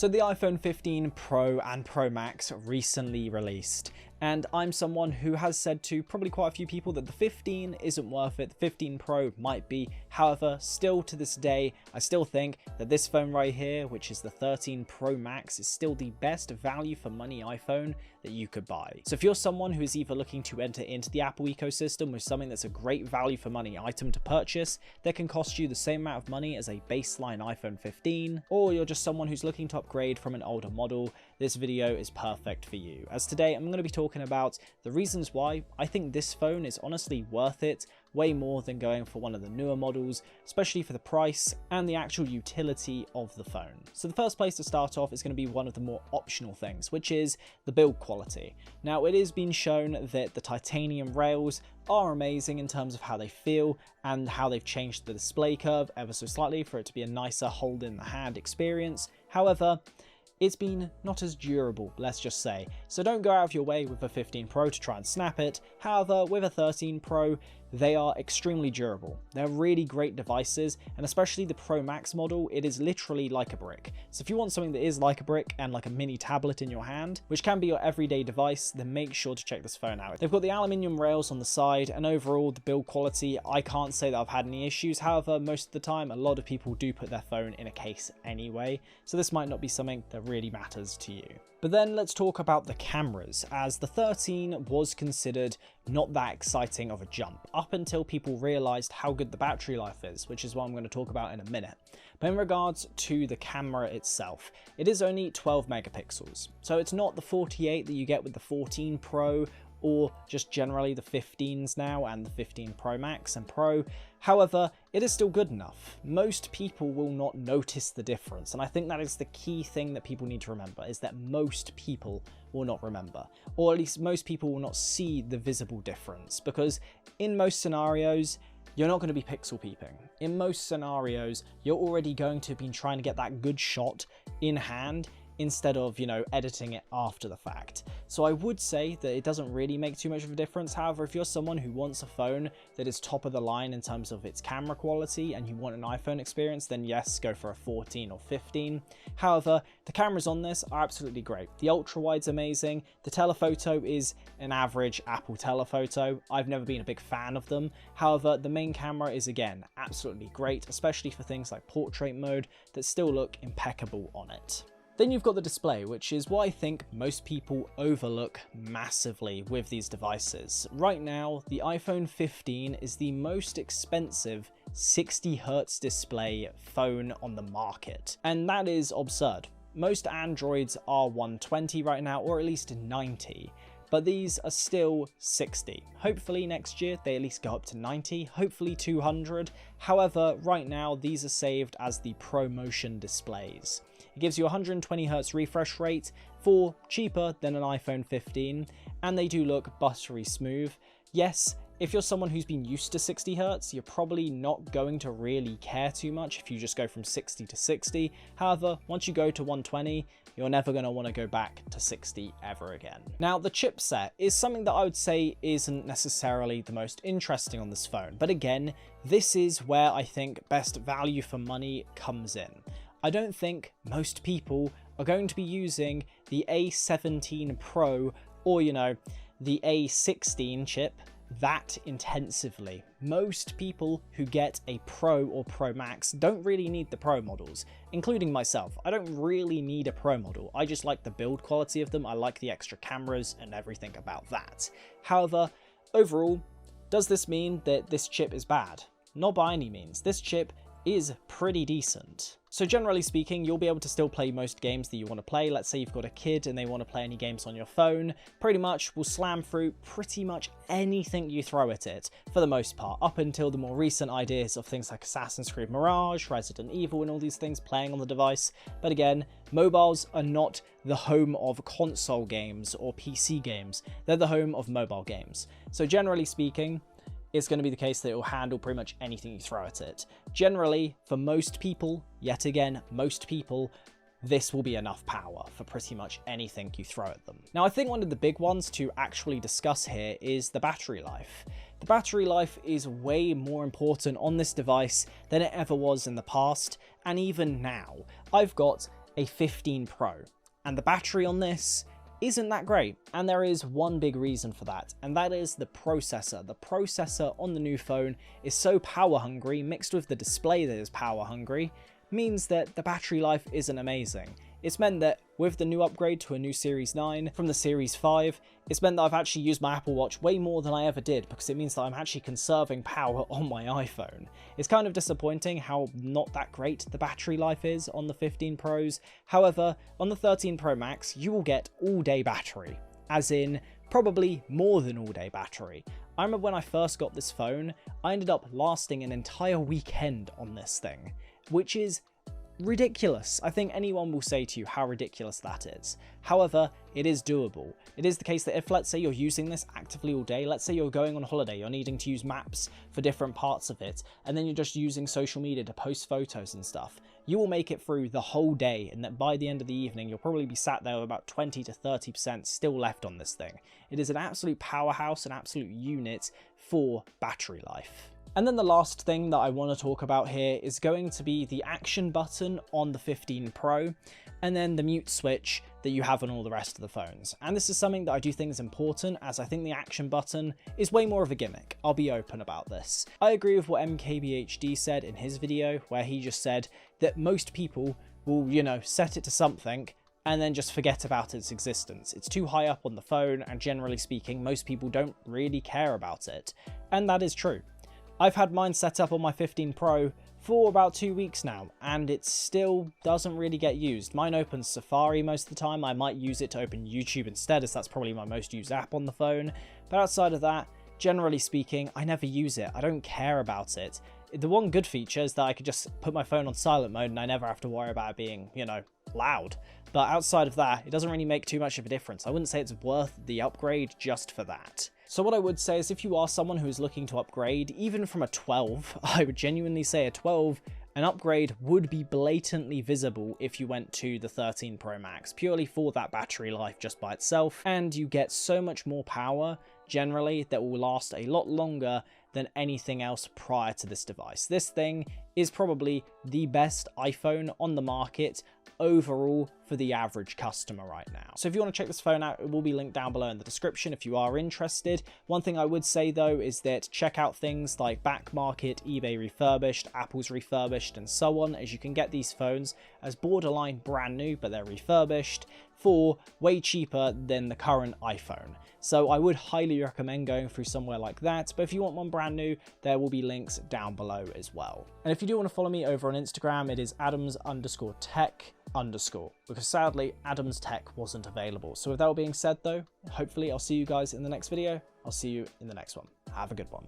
So the iPhone 15 Pro and Pro Max recently released, and I'm someone who has said to probably quite a few people that the 15 isn't worth it, the 15 Pro might be. However, still to this day, I still think that this phone right here, which is the 13 Pro Max, is still the best value for money iPhone that you could buy. So if you're someone who is either looking to enter into the Apple ecosystem with something that's a great value for money item to purchase that can cost you the same amount of money as a baseline iPhone 15, or you're just someone who's looking to upgrade from an older model, this video is perfect for you. As today I'm going to be talking about the reasons why I think this phone is honestly worth it, way more than going for one of the newer models, especially for the price and the actual utility of the phone. So the first place to start off is going to be one of the more optional things, which is the build quality. Now it has been shown that the titanium rails are amazing in terms of how they feel and how they've changed the display curve ever so slightly for it to be a nicer hold in the hand experience. However, it's been not as durable, let's just say. So don't go out of your way with a 15 Pro to try and snap it. However, with a 13 Pro, they are extremely durable. They're really great devices, and especially the Pro Max model, it is literally like a brick. So if you want something that is like a brick and like a mini tablet in your hand, which can be your everyday device, then make sure to check this phone out. They've got the aluminium rails on the side, and overall the build quality, I can't say that I've had any issues. However, most of the time, a lot of people do put their phone in a case anyway, so this might not be something that really matters to you. But then let's talk about the cameras, as the 13 was considered not that exciting of a jump, up until people realized how good the battery life is, which is what I'm going to talk about in a minute. But in regards to the camera itself, it is only 12 megapixels. So it's not the 48 that you get with the 14 Pro, or just generally the 15s now and the 15 Pro Max and Pro. However, it is still good enough. Most people will not notice the difference, and I think that is the key thing that people need to remember, is that most people will not remember, or at least most people will not see the visible difference, because in most scenarios, you're not going to be pixel peeping. In most scenarios, you're already going to be trying to get that good shot in hand, instead of, editing it after the fact. So I would say that it doesn't really make too much of a difference. However, if you're someone who wants a phone that is top of the line in terms of its camera quality and you want an iPhone experience, then yes, go for a 14 or 15. However, the cameras on this are absolutely great. The ultra wide's amazing. The telephoto is an average Apple telephoto. I've never been a big fan of them. However, the main camera is again absolutely great, especially for things like portrait mode that still look impeccable on it. Then you've got the display, which is what I think most people overlook massively with these devices. Right now, the iPhone 15 is the most expensive 60Hz display phone on the market, and that is absurd. Most Androids are 120 right now, or at least 90. But these are still 60. Hopefully next year they at least go up to 90, hopefully 200. However, right now these are saved as the ProMotion displays. It gives you 120Hz refresh rate for cheaper than an iPhone 15, and they do look buttery smooth. Yes, if you're someone who's been used to 60Hz, you're probably not going to really care too much if you just go from 60 to 60. However, once you go to 120, you're never going to want to go back to 60 ever again. Now, the chipset is something that I would say isn't necessarily the most interesting on this phone, but again, this is where I think best value for money comes in. I don't think most people are going to be using the A17 Pro or, the A16 chip that intensively. Most people who get a Pro or Pro Max don't really need the Pro models, including myself. I don't really need a Pro model. I just like the build quality of them. I like the extra cameras and everything about that. However, overall, does this mean that this chip is bad? Not by any means. This chip is pretty decent. So generally speaking, you'll be able to still play most games that you want to play. Let's say you've got a kid and they want to play any games on your phone, pretty much will slam through pretty much anything you throw at it, for the most part, up until the more recent ideas of things like Assassin's Creed Mirage, Resident Evil, and all these things playing on the device. But again, mobiles are not the home of console games or PC games, they're the home of mobile games. So generally speaking, it's going to be the case that it will handle pretty much anything you throw at it. Generally, for most people, yet again, most people, this will be enough power for pretty much anything you throw at them. Now, I think one of the big ones to actually discuss here is the battery life. The battery life is way more important on this device than it ever was in the past, and even now. I've got a 15 Pro, and the battery on this isn't that great, and there is one big reason for that, and that is the processor. The processor on the new phone is so power hungry, mixed with the display that is power hungry, means that the battery life isn't amazing. It's meant that with the new upgrade to a new Series 9 from the Series 5, it's meant that I've actually used my Apple Watch way more than I ever did, because it means that I'm actually conserving power on my iPhone. It's kind of disappointing how not that great the battery life is on the 15 Pros. However, on the 13 Pro Max, you will get all-day battery, as in probably more than all-day battery. I remember when I first got this phone, I ended up lasting an entire weekend on this thing, which is ridiculous. I think anyone will say to you how ridiculous that is. However, it is doable. It is the case that if, let's say, you're using this actively all day, let's say you're going on holiday, you're needing to use maps for different parts of it, and then you're just using social media to post photos and stuff, you will make it through the whole day, and that by the end of the evening, you'll probably be sat there with about 20 to 30% still left on this thing. It is an absolute powerhouse, an absolute unit for battery life. And then the last thing that I want to talk about here is going to be the action button on the 15 Pro, and then the mute switch that you have on all the rest of the phones. And this is something that I do think is important, as I think the action button is way more of a gimmick. I'll be open about this. I agree with what MKBHD said in his video, where he just said that most people will, set it to something and then just forget about its existence. It's too high up on the phone, and generally speaking, most people don't really care about it. And that is true. I've had mine set up on my 15 Pro for about 2 weeks now, and it still doesn't really get used. Mine opens Safari most of the time. I might use it to open YouTube instead, as that's probably my most used app on the phone. But outside of that, generally speaking, I never use it. I don't care about it. The one good feature is that I could just put my phone on silent mode and I never have to worry about it being, loud. But outside of that, it doesn't really make too much of a difference. I wouldn't say it's worth the upgrade just for that. So what I would say is, if you are someone who is looking to upgrade, even from a 12, I would genuinely say a 12, an upgrade would be blatantly visible if you went to the 13 Pro Max, purely for that battery life just by itself, and you get so much more power generally that will last a lot longer than anything else prior to this device. This thing is probably the best iPhone on the market overall for the average customer right now. So if you want to check this phone out, it will be linked down below in the description if you are interested. One thing I would say though is that check out things like Back Market, eBay Refurbished, Apple's Refurbished, and so on, as you can get these phones as borderline brand new, but they're refurbished for way cheaper than the current iPhone. So I would highly recommend going through somewhere like that, but if you want one brand new, there will be links down below as well. And if you do want to follow me over on Instagram, it is Adams_tech_, because sadly Adams Tech wasn't available. So with that all being said though, hopefully I'll see you guys in the next video. I'll see you in the next one. Have a good one.